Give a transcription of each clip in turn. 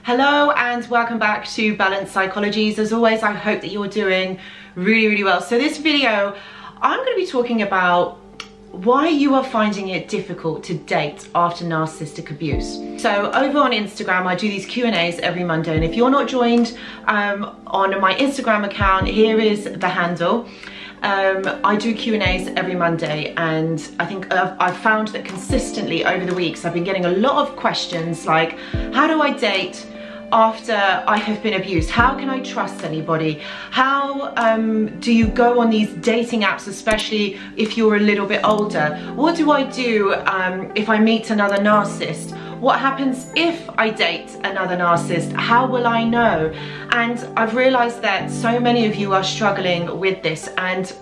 Hello and welcome back to Balanced Psychologies. As always, I hope that you're doing really well. So this video, I'm going to be talking about why you are finding it difficult to date after narcissistic abuse. So over on Instagram, I do these Q&As every Monday, and if you're not joined on my Instagram account, here is the handle. I do Q&As every Monday, and I think I've found that consistently over the weeks I've been getting a lot of questions like, how do I date after I have been abused? How can I trust anybody? How do you go on these dating apps, especially if you're a little bit older? What do I do if I meet another narcissist? What happens if I date another narcissist? How will I know? And I've realized that so many of you are struggling with this, and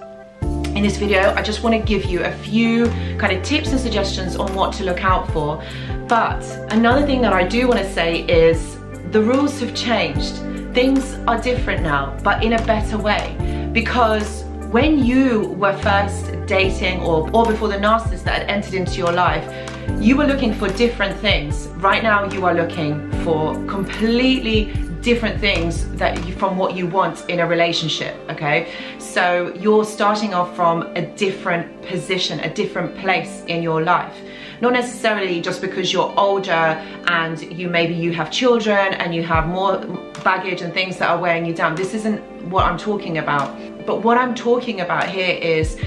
in this video I just want to give you a few kind of tips and suggestions on what to look out for. But another thing that I do want to say is the rules have changed. Things are different now, but in a better way, because when you were first dating or before the narcissist that had entered into your life, you were looking for different things. Right now you are looking for completely different things from what you want in a relationship, okay? So you're starting off from a different position, a different place in your life. Not necessarily just because you're older and maybe you have children and you have more baggage and things that are weighing you down. This isn't what I'm talking about. But what I'm talking about here is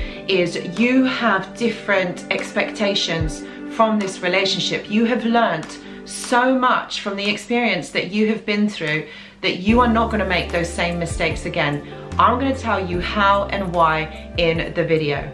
you have different expectations from this relationship. You have learned so much from the experience that you have been through that you are not going to make those same mistakes again. I'm going to tell you how and why in the video.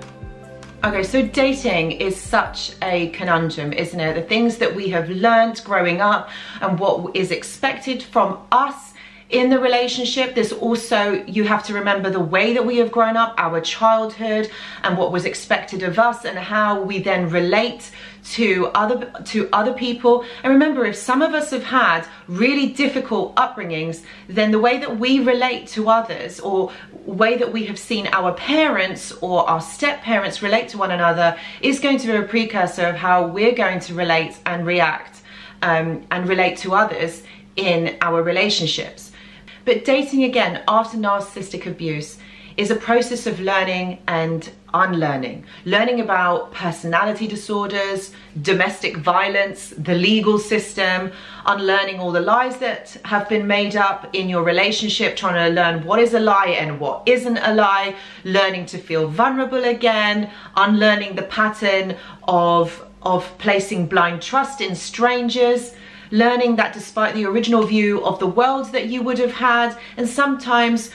Okay, so dating is such a conundrum, isn't it? The things that we have learned growing up and what is expected from us in the relationship. There's also, you have to remember the way that we have grown up, our childhood, and what was expected of us, and how we then relate to other people. And remember, if some of us have had really difficult upbringings, then the way that we relate to others, or way that we have seen our parents or our step-parents relate to one another, is going to be a precursor of how we're going to relate and react and relate to others in our relationships. But dating, again, after narcissistic abuse is a process of learning and unlearning. Learning about personality disorders, domestic violence, the legal system, unlearning all the lies that have been made up in your relationship, trying to learn what is a lie and what isn't a lie, learning to feel vulnerable again, unlearning the pattern of placing blind trust in strangers, learning that despite the original view of the world that you would have had, and sometimes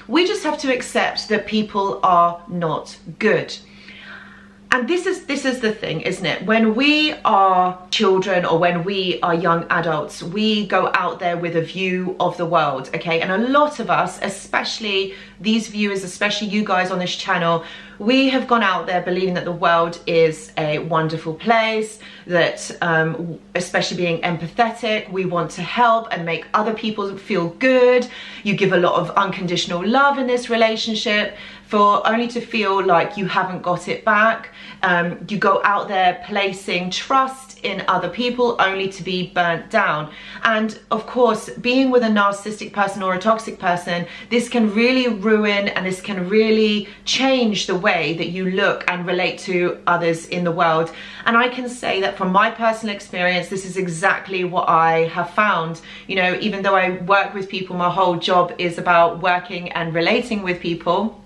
we just have to accept that people are not good. And this is the thing, isn't it? When we are children or when we are young adults, we go out there with a view of the world, okay? And a lot of us, especially these viewers, especially you guys on this channel, we have gone out there believing that the world is a wonderful place, that especially being empathetic, we want to help and make other people feel good. You give a lot of unconditional love in this relationship, for only to feel like you haven't got it back. You go out there placing trust in other people only to be burnt down. And of course, being with a narcissistic person or a toxic person, this can really ruin and this can really change the way that you look and relate to others in the world. And I can say that from my personal experience, this is exactly what I have found. You know, even though I work with people, my whole job is about working and relating with people,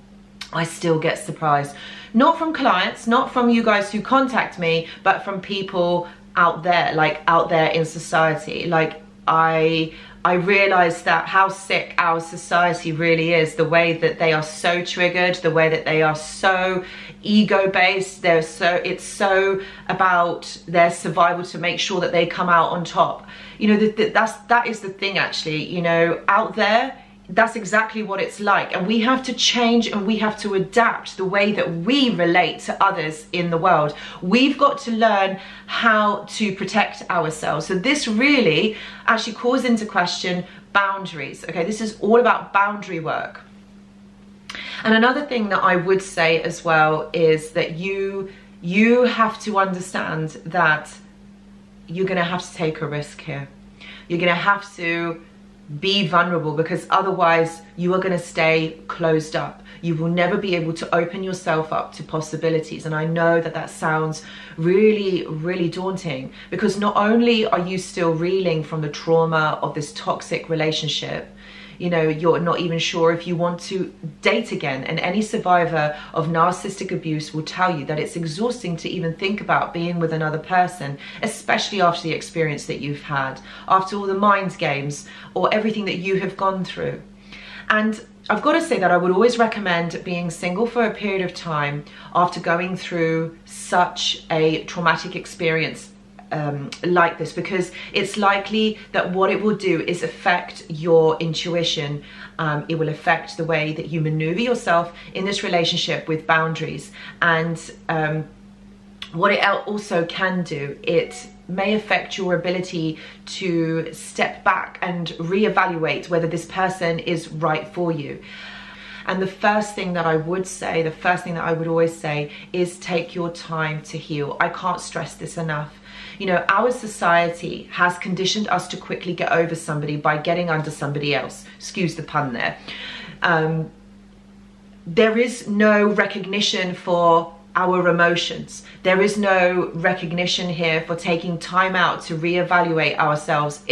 I still get surprised. Not from clients, not from you guys who contact me, but from people out there, like out there in society. Like I realize that how sick our society really is, the way that they are so triggered, the way that they are so ego-based. It's so about their survival to make sure that they come out on top. You know, that is the thing, actually. You know, out there, that's exactly what it's like, and we have to change and we have to adapt the way that we relate to others in the world. We've got to learn how to protect ourselves. So this really actually calls into question boundaries. Okay, this is all about boundary work. And another thing that I would say as well is that you have to understand that you're going to have to take a risk here. You're going to have to be vulnerable, because otherwise you are going to stay closed up. You will never be able to open yourself up to possibilities. And I know that that sounds really, really daunting, because not only are you still reeling from the trauma of this toxic relationship, you know, you're not even sure if you want to date again. And any survivor of narcissistic abuse will tell you that it's exhausting to even think about being with another person, especially after the experience that you've had, after all the mind games or everything that you have gone through. And I've got to say that I would always recommend being single for a period of time after going through such a traumatic experience like this, because it's likely that what it will do is affect your intuition. It will affect the way that you maneuver yourself in this relationship with boundaries. And what it also can do, it may affect your ability to step back and reevaluate whether this person is right for you. And the first thing that I would say, the first thing that I would always say, is take your time to heal. I can't stress this enough. You know, our society has conditioned us to quickly get over somebody by getting under somebody else. Excuse the pun there. There is no recognition for our emotions. There is no recognition here for taking time out to reevaluate ourselves.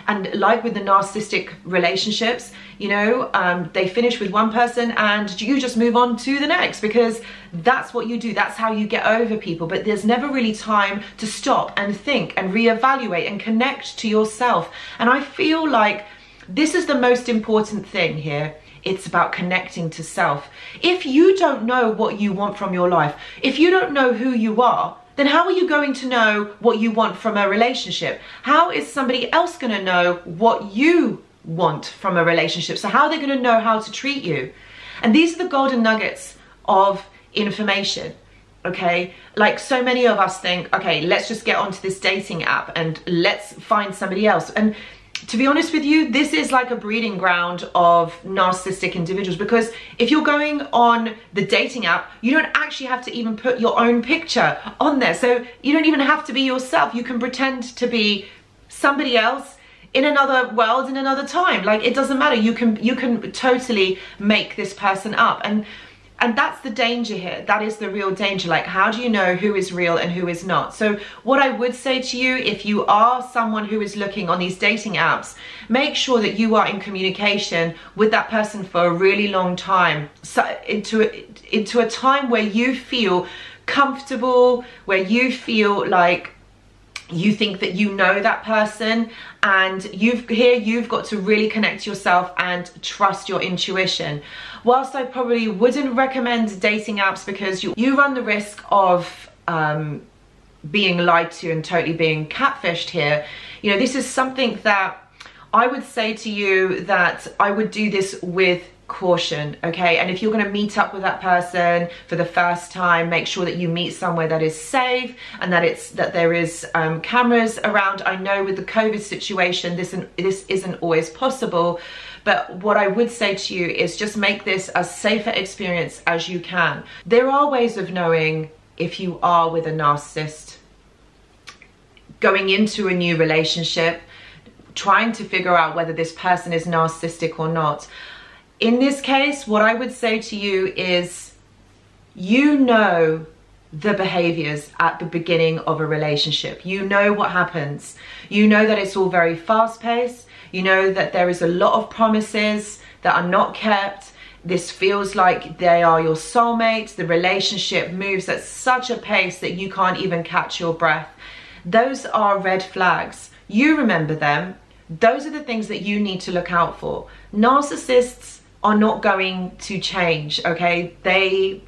And like with the narcissistic relationships, you know, they finish with one person and you just move on to the next, because that's what you do. That's how you get over people. But there's never really time to stop and think and reevaluate and connect to yourself. And I feel like this is the most important thing here. It's about connecting to self. If you don't know what you want from your life, if you don't know who you are, then how are you going to know what you want from a relationship? How is somebody else going to know what you want from a relationship? So how are they going to know how to treat you? And these are the golden nuggets of information, okay? Like so many of us think, okay, let's just get onto this dating app and let's find somebody else. And to be honest with you, this is like a breeding ground of narcissistic individuals, because if you're going on the dating app, you don't actually have to even put your own picture on there. So you don't even have to be yourself. You can pretend to be somebody else in another world, in another time. Like, it doesn't matter. You can totally make this person up. And that's the danger here. That is the real danger. Like, how do you know who is real and who is not? So what I would say to you, if you are someone who is looking on these dating apps, make sure that you are in communication with that person for a really long time. So into a time where you feel comfortable, where you feel like you think that you know that person, and you've got to really connect yourself and trust your intuition. Whilst I probably wouldn't recommend dating apps, because you run the risk of being lied to and totally being catfished here, you know, this is something that I would say to you that I would do this with caution, okay? And if you're going to meet up with that person for the first time, make sure that you meet somewhere that is safe and that there is cameras around. I know with the COVID situation this isn't always possible, but what I would say to you is just make this as safer experience as you can. There are ways of knowing if you are with a narcissist. Going into a new relationship, trying to figure out whether this person is narcissistic or not. In this case, what I would say to you is, you know the behaviors at the beginning of a relationship. You know what happens. You know that it's all very fast-paced. You know that there is a lot of promises that are not kept. This feels like they are your soulmates. The relationship moves at such a pace that you can't even catch your breath. Those are red flags. You remember them. Those are the things that you need to look out for. Narcissists are not going to change, okay? They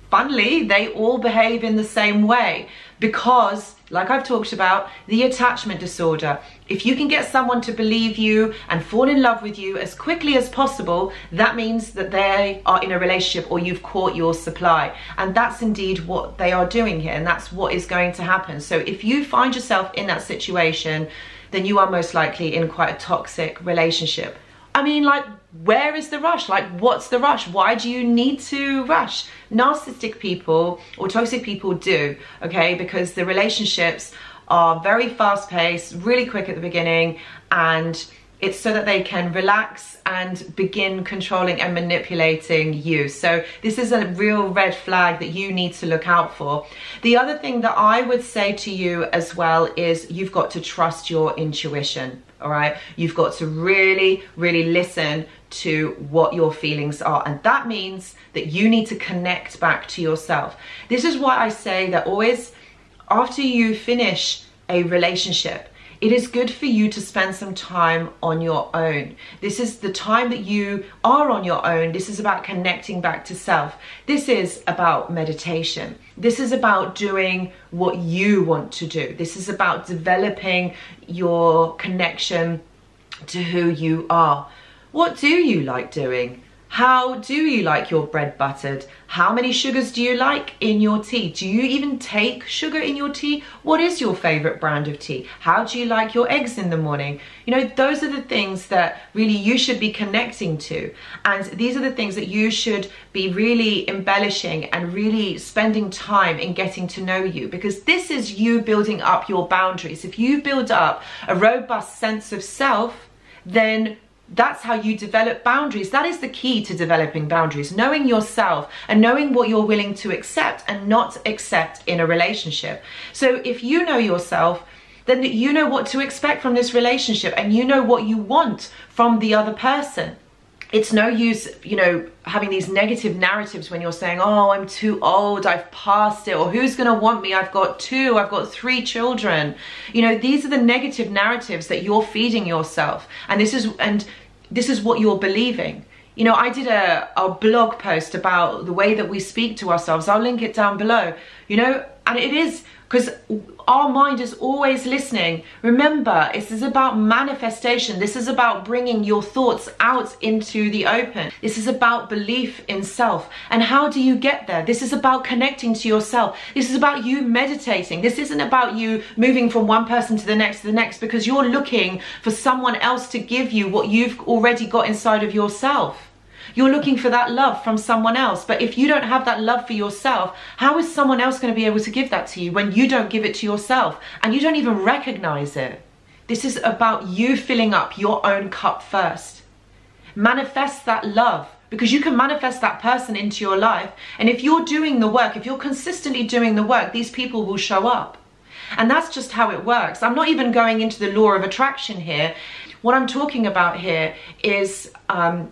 all behave in the same way, because, like I've talked about, the attachment disorder. If you can get someone to believe you and fall in love with you as quickly as possible, that means that they are in a relationship or you've caught your supply. And that's indeed what they are doing here, and that's what is going to happen. So if you find yourself in that situation, then you are most likely in quite a toxic relationship. I mean, like, where is the rush? Like, what's the rush? Why do you need to rush? Narcissistic people or toxic people do, okay? Because the relationships are very fast paced, really quick at the beginning, and it's so that they can relax and begin controlling and manipulating you. So this is a real red flag that you need to look out for. The other thing that I would say to you as well is you've got to trust your intuition, all right? You've got to really, really listen to what your feelings are. And that means that you need to connect back to yourself. This is why I say that always after you finish a relationship, it is good for you to spend some time on your own. This is the time that you are on your own. This is about connecting back to self. This is about meditation. This is about doing what you want to do. This is about developing your connection to who you are. What do you like doing? How do you like your bread buttered? How many sugars do you like in your tea? Do you even take sugar in your tea? What is your favorite brand of tea? How do you like your eggs in the morning? You know, those are the things that really you should be connecting to. And these are the things that you should be really embellishing and really spending time in getting to know you, because this is you building up your boundaries. If you build up a robust sense of self, then that's how you develop boundaries. That is the key to developing boundaries, knowing yourself and knowing what you're willing to accept and not accept in a relationship. So if you know yourself, then you know what to expect from this relationship and you know what you want from the other person. It's no use, you know, having these negative narratives when you're saying, oh, I'm too old, I've passed it, or who's going to want me? I've got 3 children. You know, these are the negative narratives that you're feeding yourself. And this is what you're believing. You know, I did a blog post about the way that we speak to ourselves. I'll link it down below, you know, and it is because our mind is always listening. Remember, this is about manifestation. This is about bringing your thoughts out into the open. This is about belief in self. And how do you get there? This is about connecting to yourself. This is about you meditating. This isn't about you moving from one person to the next because you're looking for someone else to give you what you've already got inside of yourself. You're looking for that love from someone else. But if you don't have that love for yourself, how is someone else going to be able to give that to you when you don't give it to yourself and you don't even recognize it? This is about you filling up your own cup first. Manifest that love, because you can manifest that person into your life. And if you're doing the work, if you're consistently doing the work, these people will show up. And that's just how it works. I'm not even going into the law of attraction here. What I'm talking about here is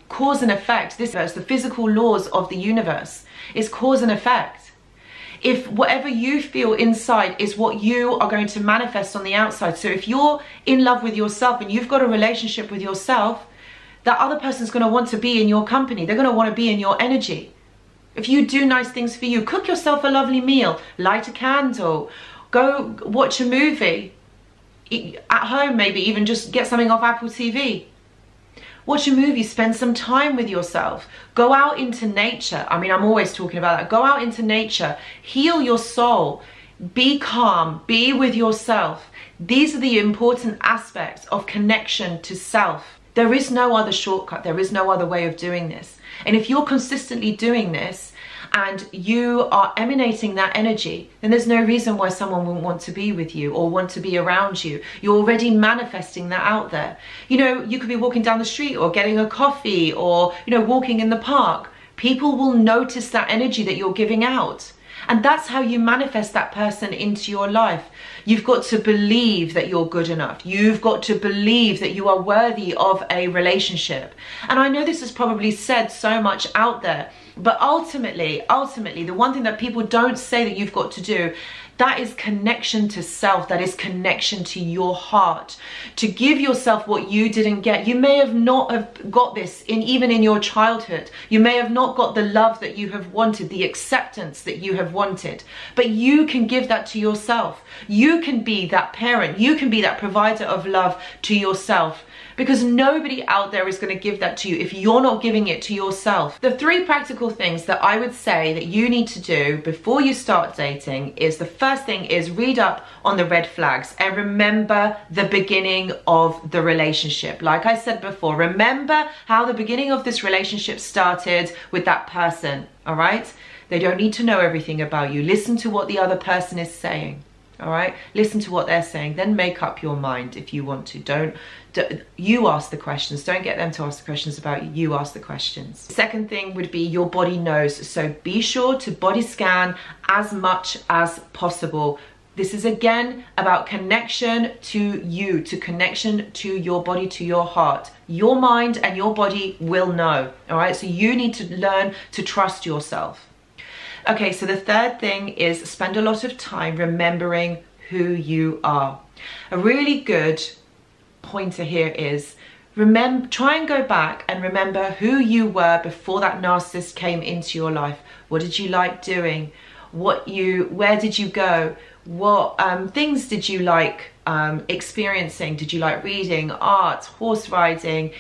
cause and effect. This is the physical laws of the universe. It's cause and effect. If whatever you feel inside is what you are going to manifest on the outside. So if you're in love with yourself and you've got a relationship with yourself, that other person's going to want to be in your company. They're going to want to be in your energy. If you do nice things for you, cook yourself a lovely meal, light a candle, go watch a movie. At home, maybe even just get something off Apple TV. Watch a movie, spend some time with yourself. Go out into nature. I mean, I'm always talking about that. Go out into nature, heal your soul, be calm, be with yourself. These are the important aspects of connection to self. There is no other shortcut. There is no other way of doing this. And if you're consistently doing this, and you are emanating that energy, then there's no reason why someone wouldn't want to be with you or want to be around you. You're already manifesting that out there. You know, you could be walking down the street or getting a coffee or, you know, walking in the park. People will notice that energy that you're giving out. And that's how you manifest that person into your life. You've got to believe that you're good enough. You've got to believe that you are worthy of a relationship. And I know this is probably said so much out there, but ultimately, the one thing that people don't say that you've got to do, that is connection to self. That is connection to your heart. To give yourself what you didn't get. You may have not have got this even in your childhood. You may have not got the love that you have wanted, the acceptance that you have wanted. But you can give that to yourself. You can be that parent. You can be that provider of love to yourself. Because nobody out there is going to give that to you if you're not giving it to yourself. The 3 practical things that I would say that you need to do before you start dating is, the first thing is read up on the red flags and remember the beginning of the relationship. Like I said before, remember how the beginning of this relationship started with that person, all right? They don't need to know everything about you. Listen to what the other person is saying. all right? Listen to what they're saying, then make up your mind if you want to. Don't you ask the questions, don't get them to ask the questions about you, you ask the questions. The second thing would be your body knows, so be sure to body scan as much as possible. This is again about connection to you, to connection to your body, to your heart. Your mind and your body will know, all right? So you need to learn to trust yourself. Okay, so the third thing is spend a lot of time remembering who you are. A really good pointer here is try and go back and remember who you were before that narcissist came into your life. What did you like doing? Where did you go? What things did you like experiencing? Did you like reading, art, horse riding?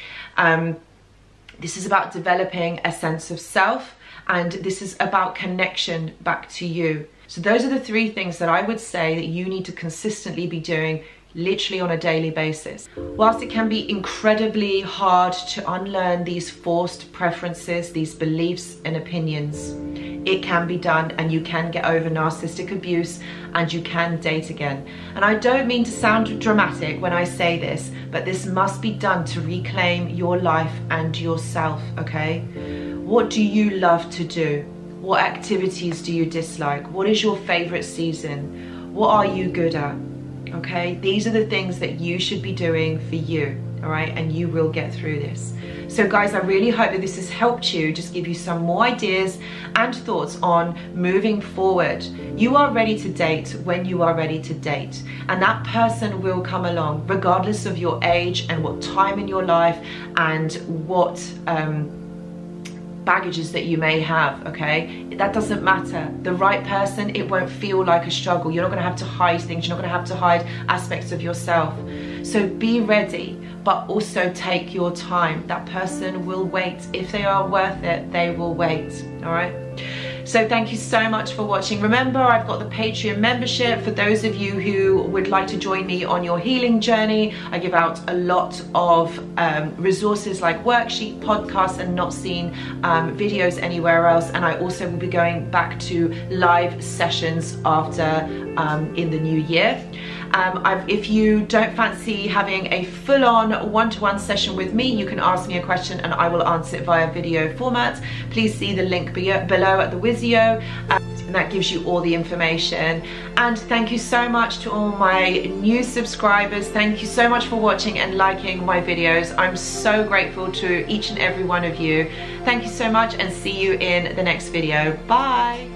This is about developing a sense of self, and this is about connection back to you. So those are the three things that I would say that you need to consistently be doing, literally on a daily basis. Whilst it can be incredibly hard to unlearn these forced preferences, these beliefs and opinions, it can be done, and you can get over narcissistic abuse and you can date again. And I don't mean to sound dramatic when I say this, but this must be done to reclaim your life and yourself, okay? What do you love to do? What activities do you dislike? What is your favorite season? What are you good at? Okay, these are the things that you should be doing for you, all right? And you will get through this. So guys, I really hope that this has helped you, just give you some more ideas and thoughts on moving forward. You are ready to date when you are ready to date, and that person will come along regardless of your age and what time in your life and what baggages that you may have, okay? That doesn't matter. The right person, it won't feel like a struggle. You're not gonna have to hide things. You're not gonna have to hide aspects of yourself. So be ready, but also take your time. That person will wait. If they are worth it, they will wait, all right? So thank you so much for watching. Remember, I've got the Patreon membership for those of you who would like to join me on your healing journey. I give out a lot of resources like worksheet, podcasts, and not seen videos anywhere else. And I also will be going back to live sessions after in the new year. If you don't fancy having a full-on one-to-one session with me, you can ask me a question and I will answer it via video format. Please see the link below at the Wizio, and that gives you all the information. And thank you so much to all my new subscribers. Thank you so much for watching and liking my videos. I'm so grateful to each and every one of you. Thank you so much, and see you in the next video. Bye.